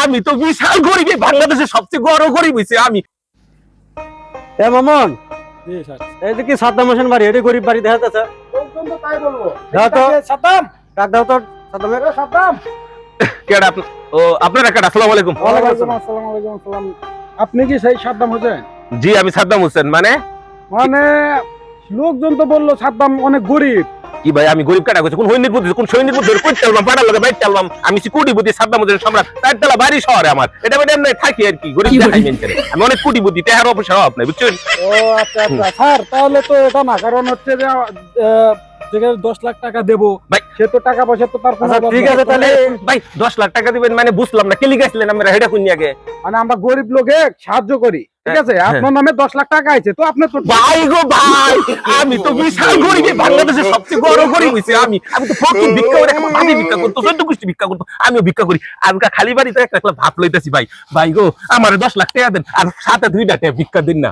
আমি তো বিশাল গরিব, বাংলাদেশের সবচেয়ে বড় গরিব হইছে আমি। এ মামুন, জি স্যার। এই যে কি সাদ্দাম হোসেন বাড়ি, এটা গরিব বাড়ি দেখা যাচ্ছে। লোকজন তো তাই বলবো। দাও তো। সাদ্দাম, ডাক দাও তো সাদ্দামের। সাদ্দাম। কেডা ও আপনারা কেডা? আসসালামু আলাইকুম। ওয়ালাইকুম আসসালাম, ওয়ালাইকুম আসসালাম। আপনি কি সেই সাদ্দাম হোসেন? জি আমি সাদ্দাম হোসেন। মানে মানে লোকজন তো বললো সাদ্দাম অনেক গরিব। কি ভাই, আমি গরিব কাটা কইছি? কোন হইনির বুদ্ধি, কোন সৈনির বুদ্ধি কই চালবাম, পাড়ার লগে বাইক চালবাম। আমি কোটিপতি সাদ্দাম হোসেন সম্রাট, তারতলা বাড়ি শহরে আমার। এটা মানে এমনি থাকি আর কি, গরিব দেখাই মেনটেন। আমি অনেক কোটিপতি, টাকার অপসর অভাব নাই, বুঝছেন? ও আচ্ছা আচ্ছা স্যার, তাহলে তো এটা না, কারণ হচ্ছে যে যেখানে 10 লাখ টাকা দেবো ভাই, সে তো টাকা পয়সা তো তার কোনো আচ্ছা ঠিক আছে, তাহলে ভাই 10 লাখ টাকা দিবেন মানে বুঝলাম না, কেলি গেছিলেন আমরা হেডা কোন আগে? মানে আমরা গরিব লোকে সাহায্য করি, ঠিক আছে? হ্যাঁ। আপনার নামে 10 লাখ টাকা আছে, তো আপনি তো ভাই গো ভাই, আমি তো বিশাল গরিব, বাংলাদেশের সবচেয়ে বড় গরিব হইছে আমি। আমি তো প্রচুর ভিক্ষা করে, আমার ভাবি ভিক্ষা করতো, চোদ্দ গোষ্ঠী ভিক্ষা করতো, আমিও ভিক্ষা করি। আজকে খালি বাড়িতে একটা একটা ভাত লইতেছি ভাই। ভাই গো, আমার 10 লাখ টাকা দেন, আর সাথে 2টা টাকা ভিক্ষা দিন না।